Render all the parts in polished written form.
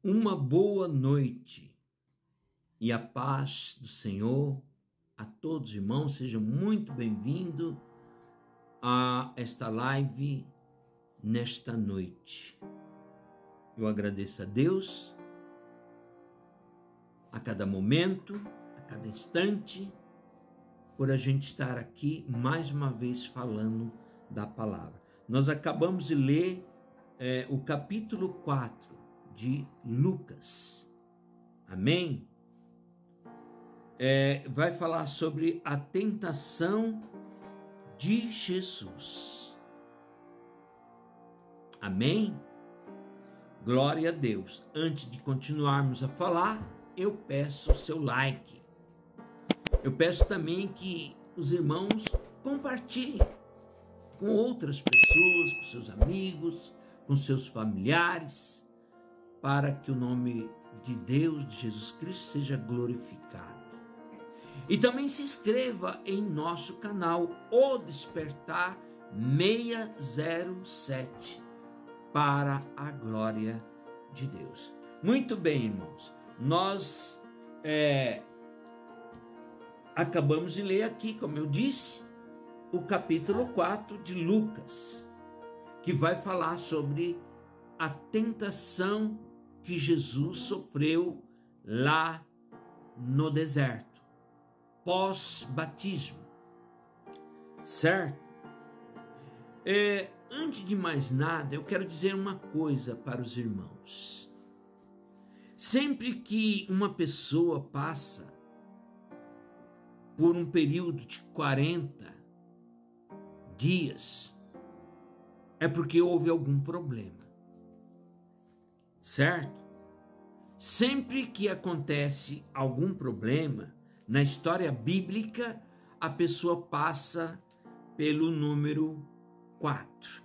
Uma boa noite e a paz do Senhor a todos, irmãos. Seja muito bem-vindo a esta live nesta noite. Eu agradeço a Deus a cada momento, a cada instante, por a gente estar aqui mais uma vez falando da palavra. Nós acabamos de ler o capítulo 4 de Lucas. Amém? Vai falar sobre a tentação de Jesus. Amém? Glória a Deus. Antes de continuarmos a falar, eu peço o seu like. Eu peço também que os irmãos compartilhem com outras pessoas, com seus amigos, com seus familiares, para que o nome de Deus, de Jesus Cristo, seja glorificado. E também se inscreva em nosso canal, O Despertar 607, para a glória de Deus. Muito bem, irmãos, nós acabamos de ler aqui, como eu disse, o capítulo 4 de Lucas, que vai falar sobre a tentação que Jesus sofreu lá no deserto, pós-batismo, certo? Antes de mais nada, eu quero dizer uma coisa para os irmãos. Sempre que uma pessoa passa por um período de 40 dias, é porque houve algum problema, certo? Sempre que acontece algum problema na história bíblica, a pessoa passa pelo número 4,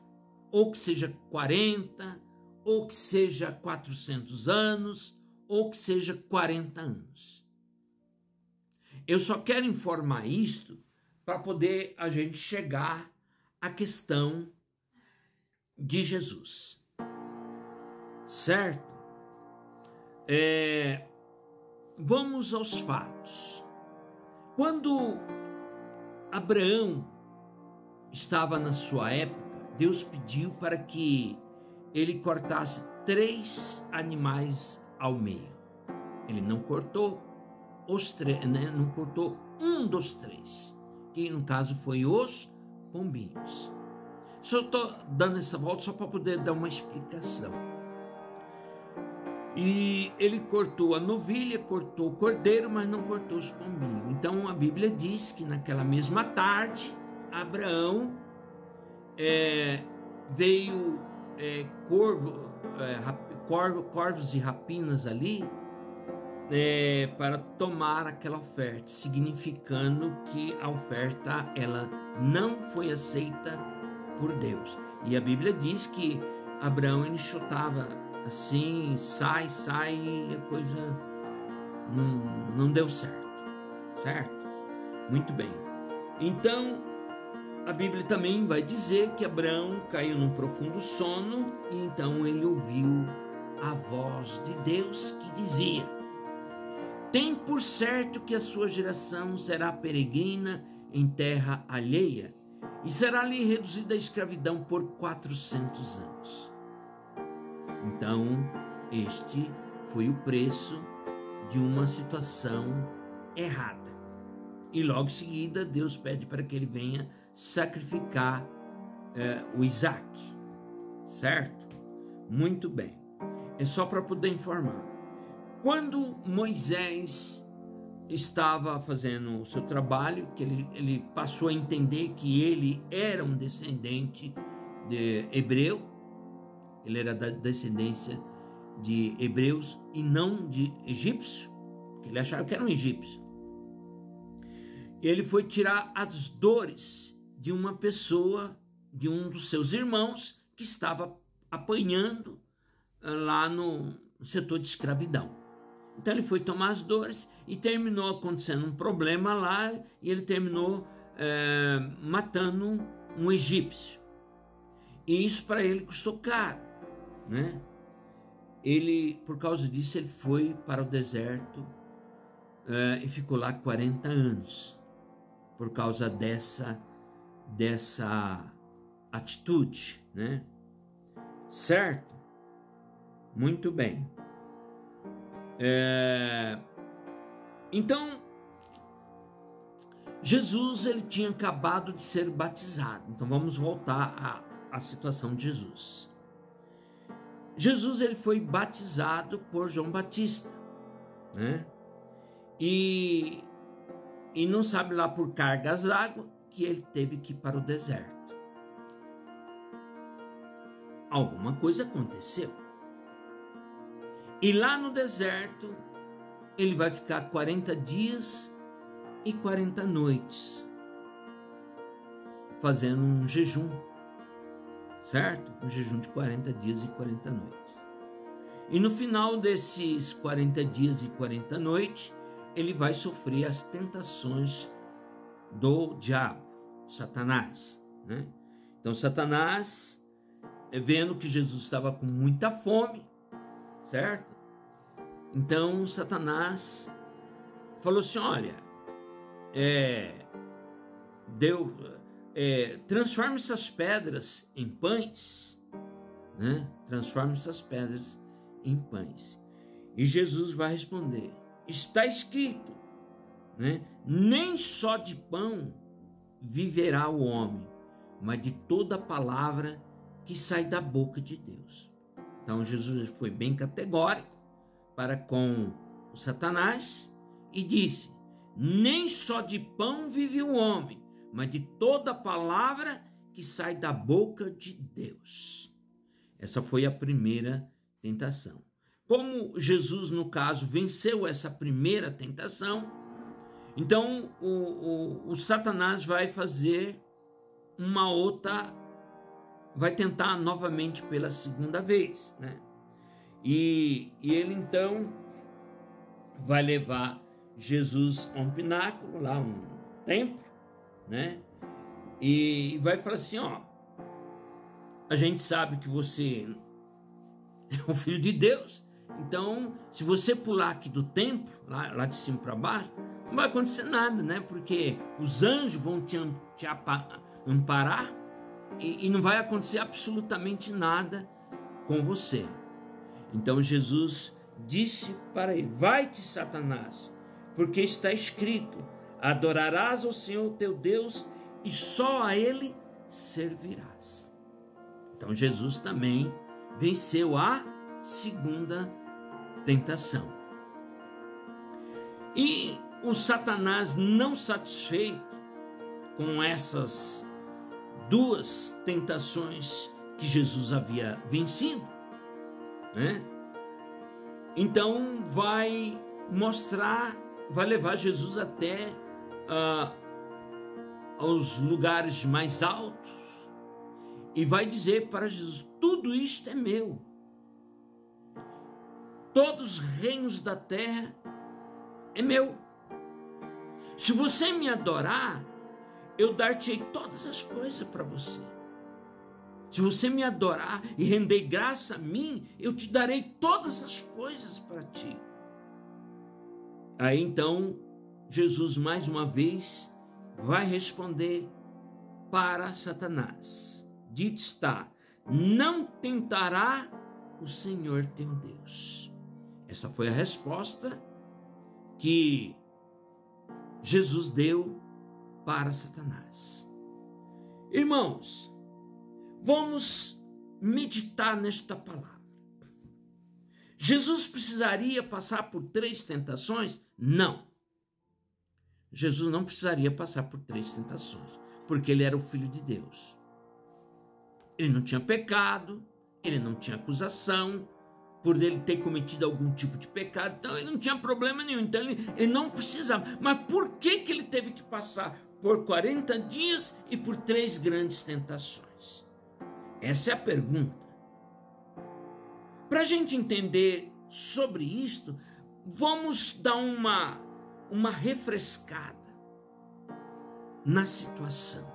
ou que seja 40, ou que seja 400 anos, ou que seja 40 anos. Eu só quero informar isto para poder a gente chegar à questão de Jesus, certo? Vamos aos fatos. Quando Abraão estava na sua época, Deus pediu para que ele cortasse 3 animais ao meio. Ele não cortou os 3, né? Não cortou um dos 3, que no caso foi os pombinhos. Só estou dando essa volta só para poder dar uma explicação. E ele cortou a novilha, cortou o cordeiro, mas não cortou os pombinhos. Então a Bíblia diz que naquela mesma tarde, Abraão veio corvos e rapinas ali para tomar aquela oferta, significando que a oferta ela não foi aceita por Deus. E a Bíblia diz que Abraão ele chutava assim, sai, e a coisa não deu certo, certo? Muito bem. Então, a Bíblia também vai dizer que Abraão caiu num profundo sono, e então ele ouviu a voz de Deus que dizia: tem por certo que a sua geração será peregrina em terra alheia, e será-lhe reduzida a escravidão por 400 anos. Então, este foi o preço de uma situação errada. E logo em seguida, Deus pede para que ele venha sacrificar o Isaac, certo? Muito bem. É só para poder informar. Quando Moisés estava fazendo o seu trabalho, que ele passou a entender que ele era um descendente de hebreu, ele era da descendência de hebreus e não de egípcio, porque ele achava que era um egípcio. Ele foi tirar as dores de uma pessoa, de um dos seus irmãos, que estava apanhando lá no setor de escravidão. Então ele foi tomar as dores e terminou acontecendo um problema lá, e ele terminou matando um egípcio. E isso para ele custou caro, né? por causa disso, ele foi para o deserto e ficou lá 40 anos, por causa dessa atitude, né? Certo? Muito bem. Então, Jesus, ele tinha acabado de ser batizado. Então vamos voltar à situação de Jesus. Jesus, ele foi batizado por João Batista, né? E não sabe lá por cargas d'água que ele teve que ir para o deserto. Alguma coisa aconteceu. E lá no deserto, ele vai ficar 40 dias e 40 noites, fazendo um jejum, certo? Um jejum de 40 dias e 40 noites. E no final desses 40 dias e 40 noites, ele vai sofrer as tentações do diabo, Satanás, né? Então Satanás, vendo que Jesus estava com muita fome, certo? Então Satanás falou assim: olha, transforme essas pedras em pães, né? Transforme essas pedras em pães. E Jesus vai responder: está escrito, né? Nem só de pão viverá o homem, mas de toda palavra que sai da boca de Deus. Então Jesus foi bem categórico para com o Satanás e disse: nem só de pão vive o homem, mas de toda palavra que sai da boca de Deus. Essa foi a primeira tentação. Como Jesus, no caso, venceu essa primeira tentação, então o Satanás vai fazer uma outra, vai tentar novamente pela segunda vez, né? E ele então vai levar Jesus a um pináculo, lá um templo, né? E vai falar assim: ó, a gente sabe que você é o filho de Deus, então se você pular aqui do templo, lá de cima para baixo, não vai acontecer nada, né? Porque os anjos vão te amparar e não vai acontecer absolutamente nada com você. Então Jesus disse para ele: vai-te, Satanás, porque está escrito: adorarás ao Senhor teu Deus e só a Ele servirás. Então Jesus também venceu a segunda tentação. E o Satanás, não satisfeito com essas duas tentações que Jesus havia vencido, né? Então vai levar Jesus até aos lugares mais altos e vai dizer para Jesus: tudo isto é meu. Todos os reinos da terra é meu. Se você me adorar, eu dar-te-ei todas as coisas para você. Se você me adorar e render graça a mim, eu te darei todas as coisas para ti. Aí então, Jesus mais uma vez vai responder para Satanás: dito está, não tentará o Senhor teu Deus. Essa foi a resposta que Jesus deu para Satanás. Irmãos, vamos meditar nesta palavra. Jesus precisaria passar por 3 tentações? Não. Jesus não precisaria passar por 3 tentações, porque ele era o Filho de Deus. Ele não tinha pecado, ele não tinha acusação por ele ter cometido algum tipo de pecado, então ele não tinha problema nenhum, então ele não precisava. Mas por que ele teve que passar por 40 dias e por 3 grandes tentações? Essa é a pergunta. Para a gente entender sobre isto, vamos dar uma refrescada na situação,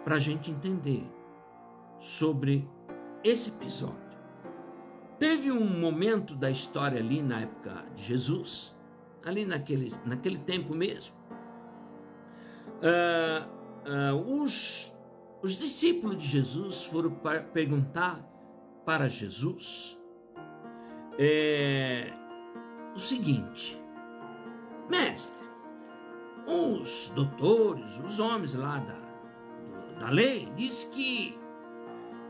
para a gente entender sobre esse episódio. Teve um momento da história ali na época de Jesus, ali naquele tempo mesmo, os discípulos de Jesus foram perguntar para Jesus o seguinte: mestre, os doutores, os homens lá da lei, diz que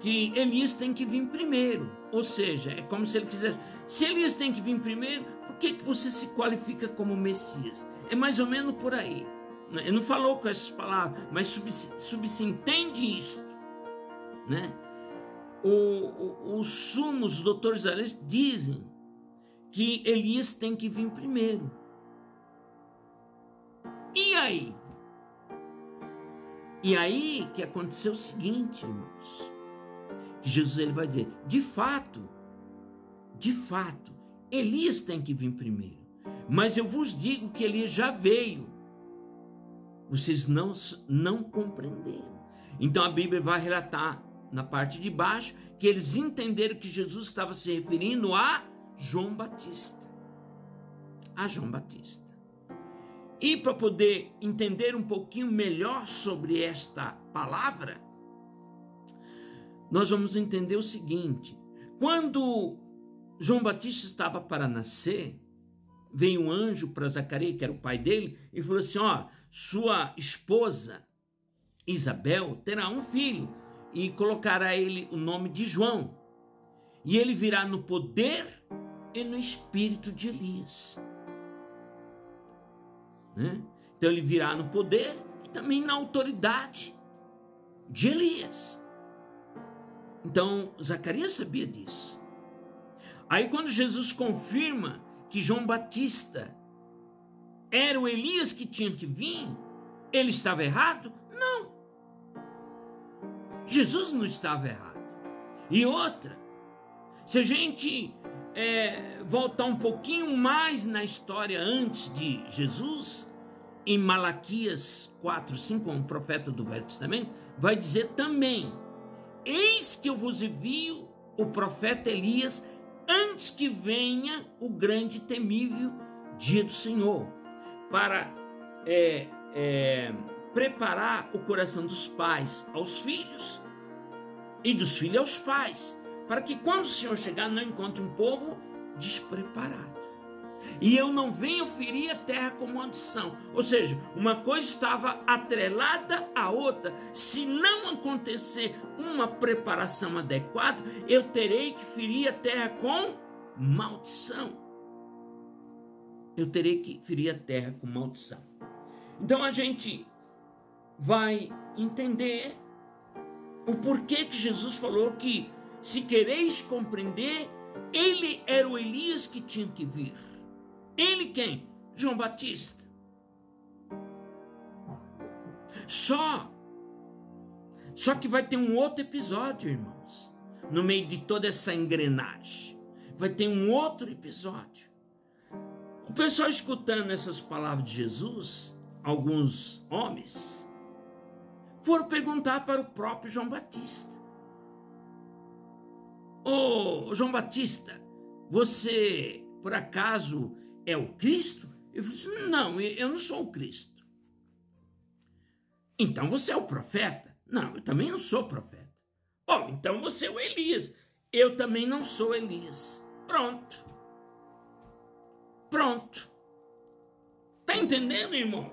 Elias tem que vir primeiro. Ou seja, é como se ele quisesse: se Elias tem que vir primeiro, por que você se qualifica como Messias? É mais ou menos por aí. Ele não falou com essas palavras, mas subsentende isto, né? Os sumos, os doutores da lei, dizem que Elias tem que vir primeiro. E aí? E aí que aconteceu o seguinte, irmãos, que Jesus ele vai dizer: de fato, Elias tem que vir primeiro, mas eu vos digo que Elias já veio, vocês não compreenderam. Então a Bíblia vai relatar na parte de baixo que eles entenderam que Jesus estava se referindo a João Batista. A João Batista. E para poder entender um pouquinho melhor sobre esta palavra, nós vamos entender o seguinte: quando João Batista estava para nascer, veio um anjo para Zacarias, que era o pai dele, e falou assim: ó, sua esposa Isabel terá um filho, e colocará ele o nome de João, e ele virá no poder e no espírito de Elias. Né? Então ele virá no poder e também na autoridade de Elias. Então Zacarias sabia disso. Aí quando Jesus confirma que João Batista era o Elias que tinha que vir, ele estava errado? Não. Jesus não estava errado. E outra, se a gente voltar um pouquinho mais na história antes de Jesus, em Malaquias 4:5, um profeta do Velho Testamento, vai dizer também: eis que eu vos envio o profeta Elias antes que venha o grande e temível dia do Senhor, para preparar o coração dos pais aos filhos e dos filhos aos pais, para que quando o Senhor chegar não encontre um povo despreparado. E eu não venho ferir a terra com maldição. Ou seja, uma coisa estava atrelada à outra. Se não acontecer uma preparação adequada, eu terei que ferir a terra com maldição. Eu terei que ferir a terra com maldição. Então a gente vai entender o porquê que Jesus falou que, se quereis compreender, ele era o Elias que tinha que vir. Ele quem? João Batista. Só que vai ter um outro episódio, irmãos, no meio de toda essa engrenagem. Vai ter um outro episódio. O pessoal escutando essas palavras de Jesus, alguns homens foram perguntar para o próprio João Batista: ô João Batista, você por acaso é o Cristo? Ele falou assim: não, eu não sou o Cristo. Então você é o profeta? Não, eu também não sou profeta. Bom, então você é o Elias. Eu também não sou Elias. Pronto. Tá entendendo, irmão?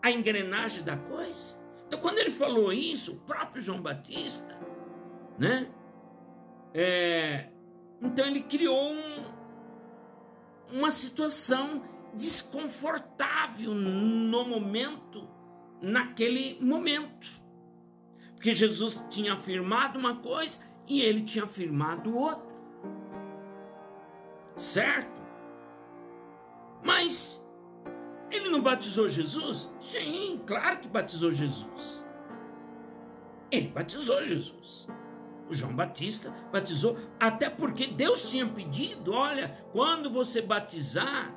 A engrenagem da coisa? Então quando ele falou isso, o próprio João Batista, né? Então ele criou uma situação desconfortável no momento, naquele momento. Porque Jesus tinha afirmado uma coisa e ele tinha afirmado outra. Certo? Mas ele não batizou Jesus? Sim, claro que batizou Jesus. Ele batizou Jesus. O João Batista batizou, até porque Deus tinha pedido: olha, quando você batizar,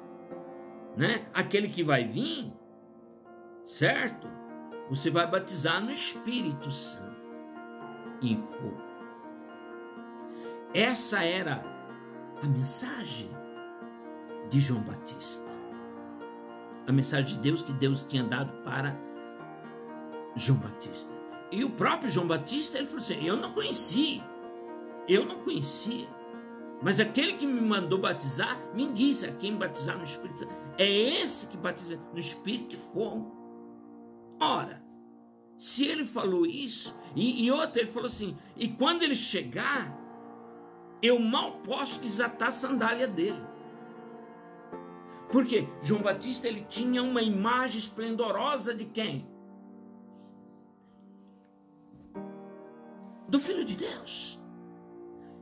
né, aquele que vai vir, certo? Você vai batizar no Espírito Santo e em fogo. Essa era a mensagem de João Batista. A mensagem de Deus que Deus tinha dado para João Batista. E o próprio João Batista, ele falou assim, eu não conhecia, mas aquele que me mandou batizar, me disse a quem batizar no Espírito Santo. É esse que batiza no Espírito e fogo. Ora, se ele falou isso, e outro, ele falou assim, e quando ele chegar, eu mal posso desatar a sandália dele. Porque João Batista, ele tinha uma imagem esplendorosa de quem? Do Filho de Deus.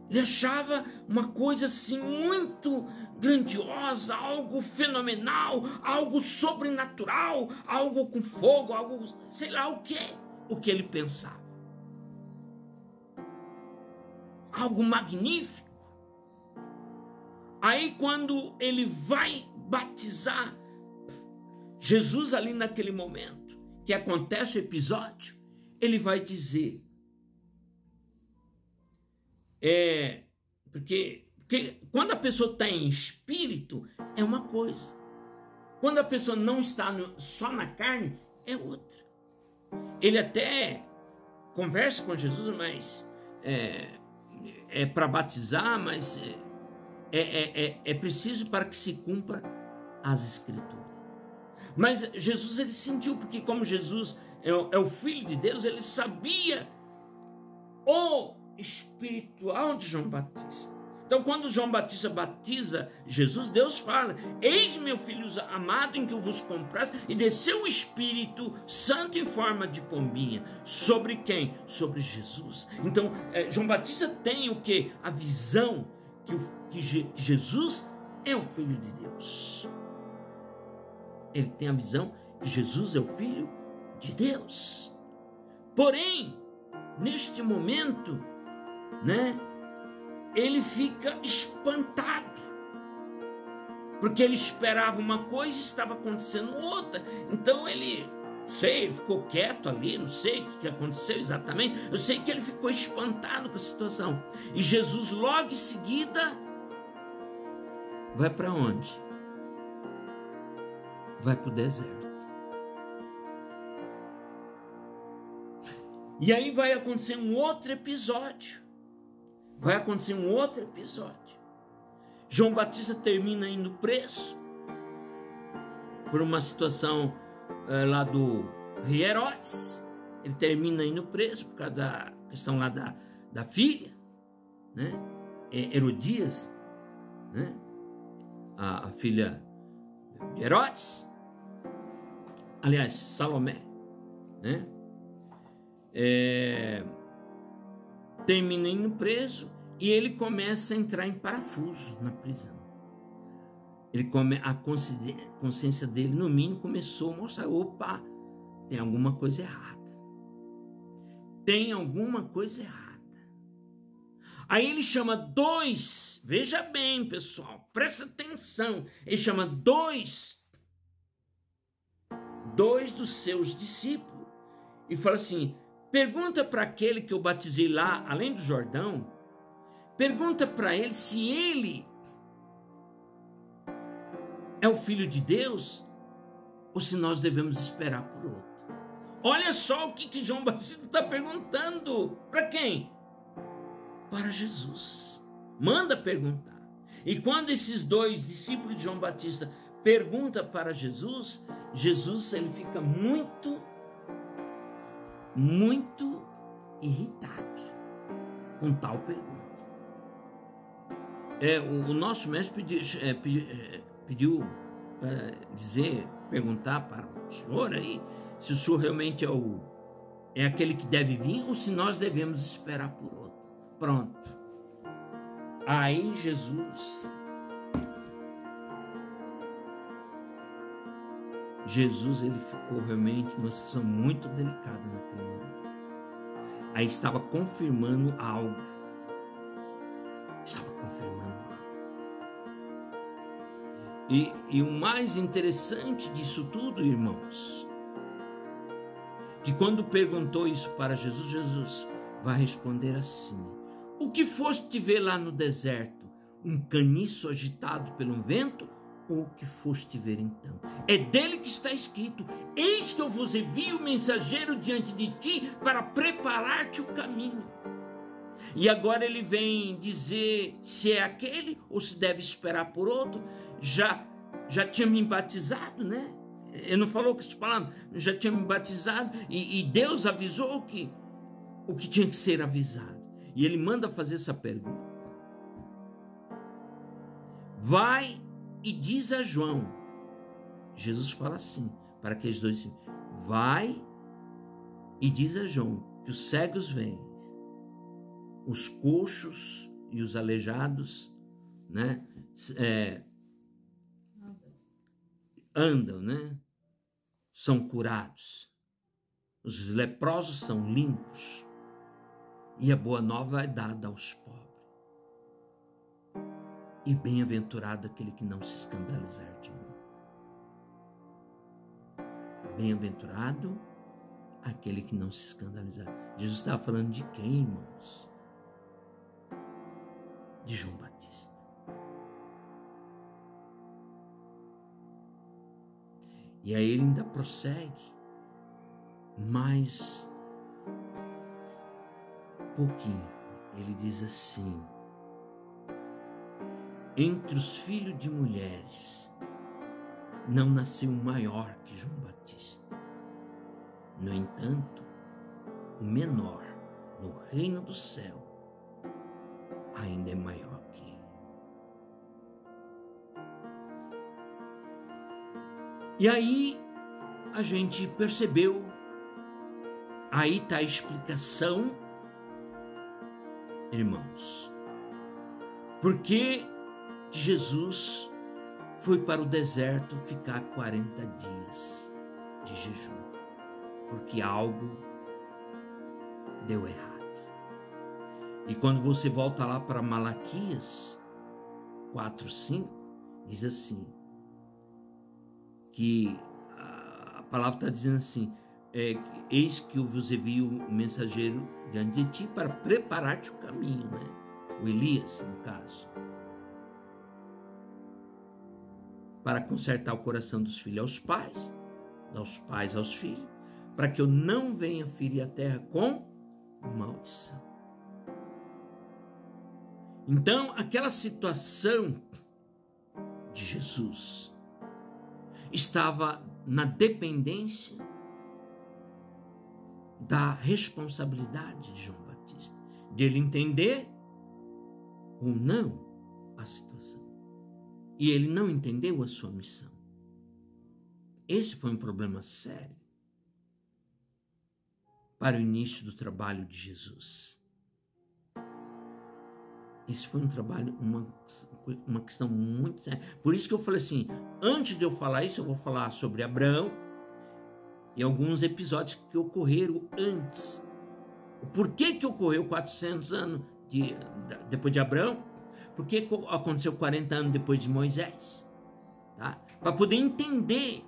Ele achava uma coisa assim muito grandiosa, algo fenomenal, algo sobrenatural, algo com fogo, algo sei lá o que ele pensava. Algo magnífico. Aí quando ele vai batizar Jesus ali naquele momento, que acontece o episódio, ele vai dizer, porque quando a pessoa está em espírito, é uma coisa. Quando a pessoa não está só na carne, é outra. Ele até conversa com Jesus, mas é para batizar, mas é preciso para que se cumpra as Escrituras. Mas Jesus, ele sentiu, porque como Jesus é o Filho de Deus, ele sabia o espiritual de João Batista. Então quando João Batista batiza Jesus, Deus fala, eis meu filho amado em que eu vos compraste, e desceu o Espírito Santo em forma de pombinha. Sobre quem? Sobre Jesus. Então João Batista tem o que? A visão que Jesus é o Filho de Deus. Ele tem a visão que Jesus é o Filho de Deus. Porém, neste momento, ele fica espantado, porque ele esperava uma coisa e estava acontecendo outra. Então ele ficou quieto ali, não sei o que aconteceu exatamente, eu sei que ele ficou espantado com a situação. E Jesus logo em seguida vai para onde? Vai para o deserto. E aí vai acontecer um outro episódio. João Batista termina indo preso por uma situação lá do rei Herodes. Ele termina indo preso por causa da questão lá da filha, Herodias, a filha de Herodes, aliás, Salomé, termina indo preso e ele começa a entrar em parafuso na prisão. A consciência dele, no mínimo, começou a mostrar, opa, tem alguma coisa errada. Aí ele chama dois, veja bem, pessoal, presta atenção, ele chama dois dos seus discípulos e fala assim, pergunta para aquele que eu batizei lá, além do Jordão, pergunta para ele se ele é o Filho de Deus ou se nós devemos esperar por outro. Olha só o que João Batista está perguntando. Para quem? Para Jesus. Manda perguntar. E quando esses dois discípulos de João Batista perguntam para Jesus, ele fica muito irritado com tal pergunta. O nosso mestre pediu para perguntar para o senhor aí, se o senhor realmente é aquele que deve vir ou se nós devemos esperar por outro. Pronto. Aí Jesus ele ficou realmente numa situação muito delicada naquele momento. Aí estava confirmando algo. E o mais interessante disso tudo, irmãos, que quando perguntou isso para Jesus, Jesus vai responder assim: o que foste ver lá no deserto? um caniço agitado pelo vento, ou o que foste ver então? É dele que está escrito: eis que eu vos envio mensageiro diante de ti para preparar-te o caminho. E agora ele vem dizer se é aquele ou se deve esperar por outro. Já tinha me batizado, né? Ele não falou com essas palavras, já tinha me batizado, e Deus avisou o que tinha que ser avisado. E ele manda fazer essa pergunta: vai e diz a João. Jesus fala assim para aqueles dois: vai e diz a João que os cegos vêm, os coxos e os aleijados, né, andam, né, são curados, os leprosos são limpos, e a boa nova é dada aos pobres. E bem-aventurado aquele que não se escandalizar de mim. Bem-aventurado aquele que não se escandalizar. Jesus estava falando de quem, irmãos? De João Batista. E aí ele ainda prossegue mais um pouquinho. Ele diz assim: entre os filhos de mulheres não nasceu maior que João Batista. No entanto, o menor no reino do céu ainda é maior que ele. E aí a gente percebeu, aí está a explicação, irmãos, porque Jesus foi para o deserto ficar 40 dias de jejum, porque algo deu errado. E quando você volta lá para Malaquias 4:5, diz assim, que a palavra está dizendo assim: eis que eu vos envio o mensageiro diante de ti para preparar-te o caminho, né? O Elias, no caso, para consertar o coração dos filhos aos pais, dos pais aos filhos, para que eu não venha ferir a terra com maldição. Então, aquela situação de Jesus estava na dependência da responsabilidade de João Batista, de ele entender ou não a situação. E ele não entendeu a sua missão. Esse foi um problema sério para o início do trabalho de Jesus. Esse foi um trabalho, uma questão muito séria. Por isso que eu falei assim, antes de eu falar isso, eu vou falar sobre Abraão e alguns episódios que ocorreram antes. O porquê que ocorreu 400 anos depois de Abraão? Por que aconteceu 40 anos depois de Moisés? Tá? Para poder entender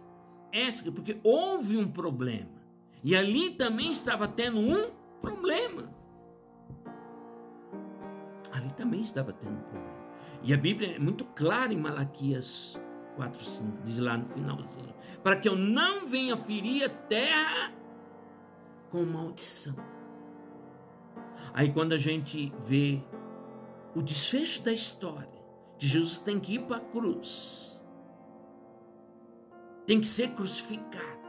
porque houve um problema. E ali também estava tendo um problema. Ali também estava tendo um problema. E a Bíblia é muito clara em Malaquias 4:5, diz lá no finalzinho: para que eu não venha ferir a terra com maldição. Aí quando a gente vê o desfecho da história, que Jesus tem que ir para a cruz, tem que ser crucificado,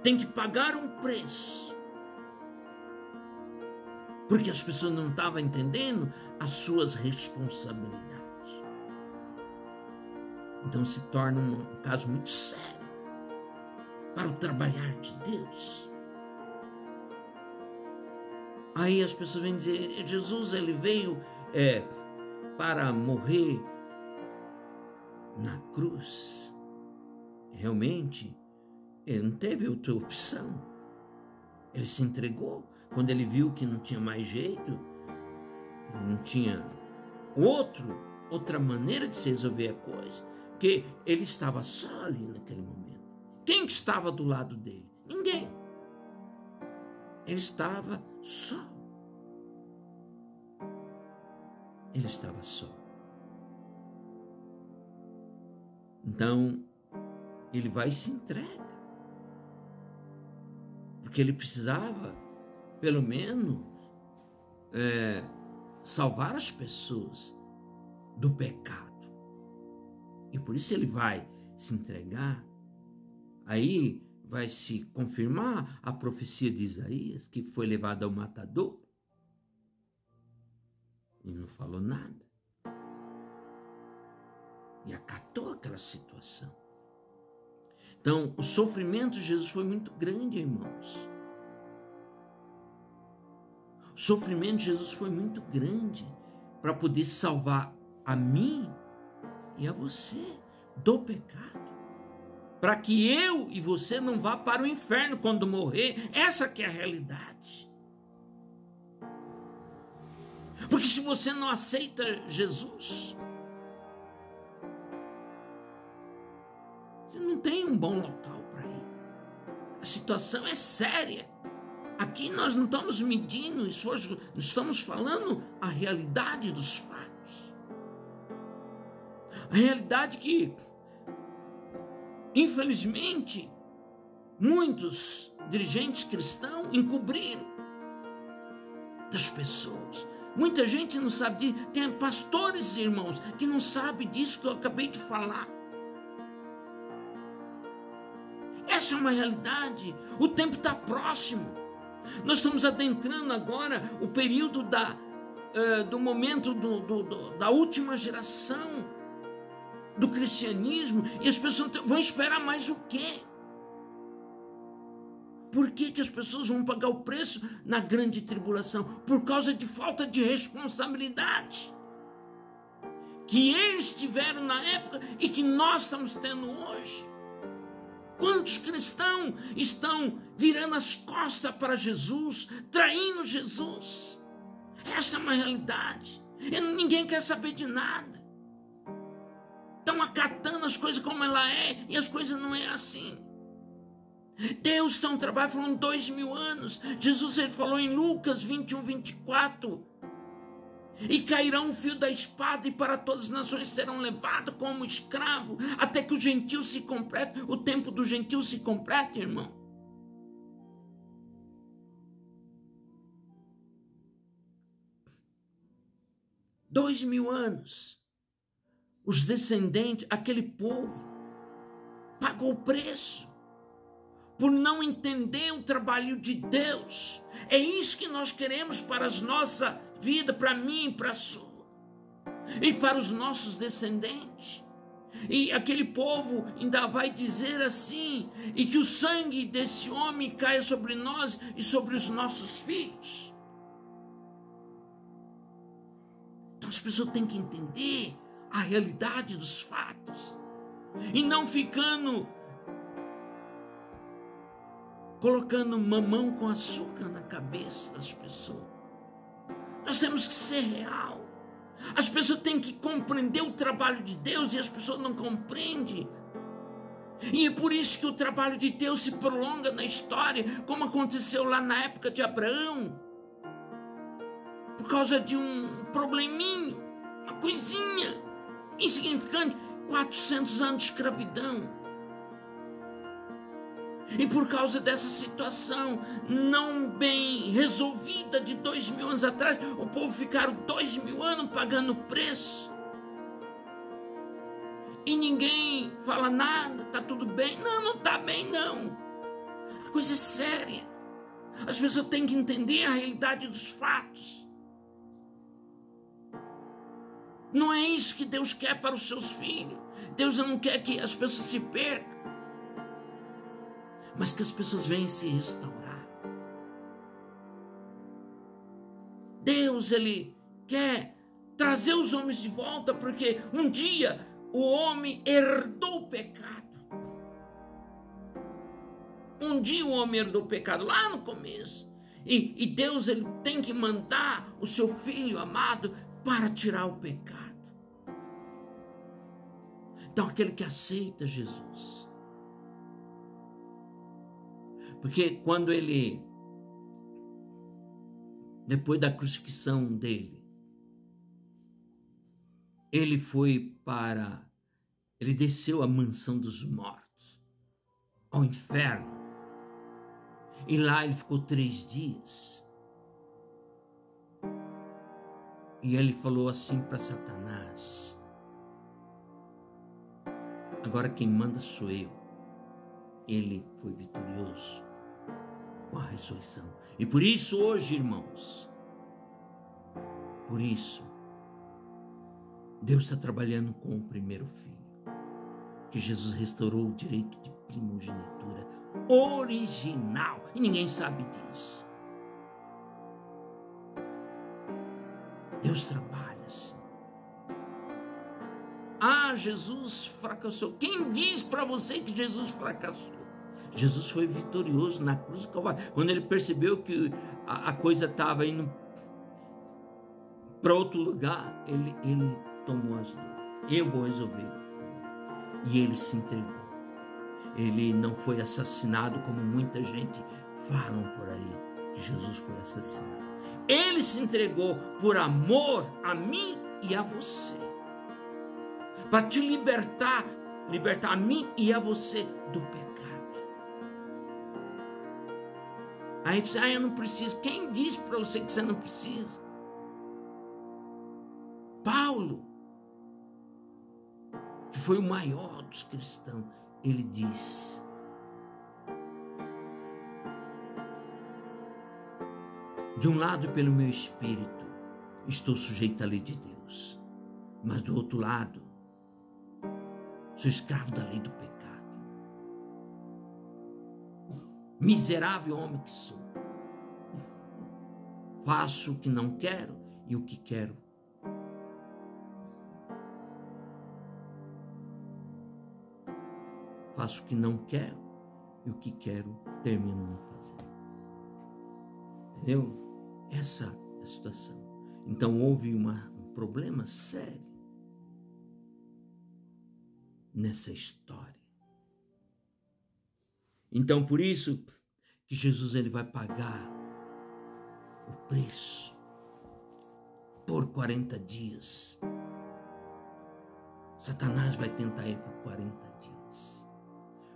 tem que pagar um preço, porque as pessoas não estavam entendendo as suas responsabilidades. Então se torna um caso muito sério para o trabalhar de Deus. Aí as pessoas vêm dizer: Jesus, ele veio para morrer na cruz. Realmente, ele não teve outra opção. Ele se entregou quando ele viu que não tinha mais jeito, não tinha outra maneira de se resolver a coisa, porque ele estava só ali naquele momento. Quem que estava do lado dele? Ninguém. Ele estava só. ele estava só. Então, ele vai e se entrega. Porque ele precisava, pelo menos, salvar as pessoas do pecado. E por isso ele vai se entregar. Aí vai se confirmar a profecia de Isaías, que foi levado ao matador. E não falou nada. E acatou aquela situação. Então, o sofrimento de Jesus foi muito grande, irmãos. O sofrimento de Jesus foi muito grande para poder salvar a mim e a você do pecado. Para que eu e você não vá para o inferno quando morrer. Essa que é a realidade. Porque se você não aceita Jesus, você não tem um bom local para ir. A situação é séria. Aqui nós não estamos medindo esforço, estamos falando a realidade dos fatos. A realidade que, infelizmente, muitos dirigentes cristãos encobriram das pessoas. Muita gente não sabe disso. Tem pastores, irmãos, que não sabem disso que eu acabei de falar. Essa é uma realidade. O tempo está próximo. Nós estamos adentrando agora o período do momento da última geração do cristianismo. E as pessoas vão esperar mais o quê? Por que as pessoas vão pagar o preço na grande tribulação? Por causa de falta de responsabilidade que eles tiveram na época e que nós estamos tendo hoje. Quantos cristãos estão virando as costas para Jesus, traindo Jesus? Essa é uma realidade. Ninguém quer saber de nada. Estão acatando as coisas como ela é e as coisas não é assim. Deus tem um trabalho falando 2000 anos. Jesus ele falou em Lucas 21, 24. E cairá um fio da espada, e para todas as nações serão levados como escravo, até que o gentio se complete. O tempo do gentio se complete, irmão. – 2000 anos. Os descendentes, aquele povo, pagou o preço por não entender o trabalho de Deus. É isso que nós queremos para a nossa vida, para mim e para a sua, e para os nossos descendentes. E aquele povo ainda vai dizer assim: e que o sangue desse homem caia sobre nós e sobre os nossos filhos. Então as pessoas têm que entender a realidade dos fatos e não ficando colocando mamão com açúcar na cabeça das pessoas. Nós temos que ser real. As pessoas têm que compreender o trabalho de Deus e as pessoas não compreendem. E é por isso que o trabalho de Deus se prolonga na história, como aconteceu lá na época de Abraão. Por causa de um probleminho, uma coisinha insignificante, 400 anos de escravidão. E por causa dessa situação não bem resolvida de 2000 anos atrás, o povo ficaram 2000 anos pagando preço. E ninguém fala nada, tá tudo bem. Não, não tá bem não. A coisa é séria. As pessoas têm que entender a realidade dos fatos. Não é isso que Deus quer para os seus filhos. Deus não quer que as pessoas se percam, mas que as pessoas venham se restaurar. Deus, Ele quer trazer os homens de volta, porque um dia o homem herdou o pecado. Um dia o homem herdou o pecado, lá no começo. E Deus, Ele tem que mandar o seu Filho amado para tirar o pecado. Então, aquele que aceita Jesus. Porque quando ele, depois da crucifixão dele, ele desceu à mansão dos mortos, ao inferno. E lá ele ficou 3 dias. E ele falou assim para Satanás: agora quem manda sou eu. Ele foi vitorioso com a ressurreição. E por isso hoje, irmãos, por isso, Deus está trabalhando com o primeiro filho, que Jesus restaurou o direito de primogenitura original, e ninguém sabe disso. Deus trabalha assim. Ah, Jesus fracassou. Quem diz para você que Jesus fracassou? Jesus foi vitorioso na cruz do Calvário. Quando ele percebeu que a coisa estava indo para outro lugar, ele tomou as dores. Eu vou resolver. E ele se entregou. Ele não foi assassinado como muita gente falam por aí, que Jesus foi assassinado. Ele se entregou por amor a mim e a você, para te libertar a mim e a você do pecado. Aí você, eu não preciso. Quem disse para você que você não precisa? Paulo, que foi o maior dos cristãos, ele diz: de um lado, pelo meu espírito, estou sujeito à lei de Deus, mas do outro lado, sou escravo da lei do pecado. Miserável homem que sou. Faço o que não quero e o que quero. Faço o que não quero e o que quero termino não fazendo. Entendeu? Essa é a situação. Então houve um problema sério nessa história. Então por isso que Jesus ele vai pagar o preço por 40 dias. Satanás vai tentar ele por 40 dias.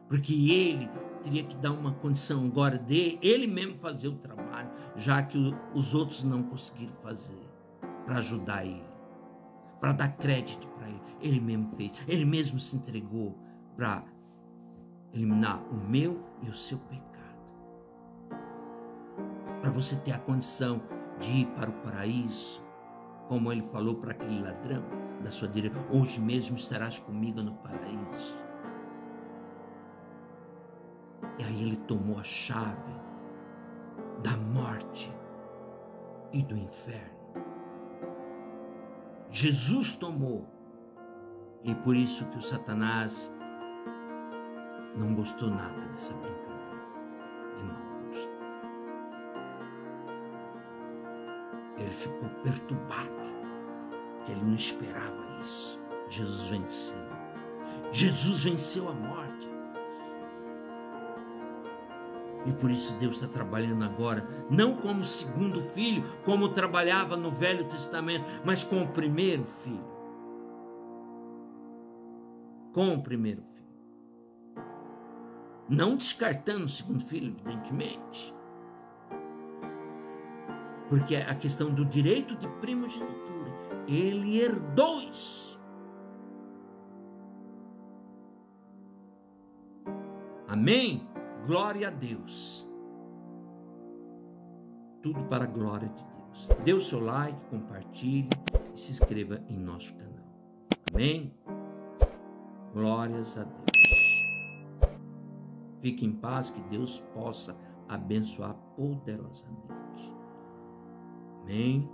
Porque ele teria que dar uma condição agora de ele mesmo fazer o trabalho, já que os outros não conseguiram fazer, para ajudar ele, para dar crédito para ele. Ele mesmo fez, ele mesmo se entregou para eliminar o meu e o seu pecado. Para você ter a condição de ir para o paraíso, como ele falou para aquele ladrão da sua direita: hoje mesmo estarás comigo no paraíso. E aí ele tomou a chave da morte e do inferno. Jesus tomou. E por isso que o Satanás não gostou nada dessa brincadeira de mau gosto. Ele ficou perturbado, porque ele não esperava isso. Jesus venceu. Jesus venceu a morte. E por isso Deus está trabalhando agora, não como segundo filho, como trabalhava no Velho Testamento, mas com o primeiro filho. Com o primeiro filho. Não descartando o segundo filho, evidentemente. Porque a questão do direito de primogenitura, ele herdou isso. Amém? Glória a Deus. Tudo para a glória de Deus. Dê o seu like, compartilhe e se inscreva em nosso canal. Amém? Glórias a Deus. Fique em paz, que Deus possa abençoar poderosamente. Amém?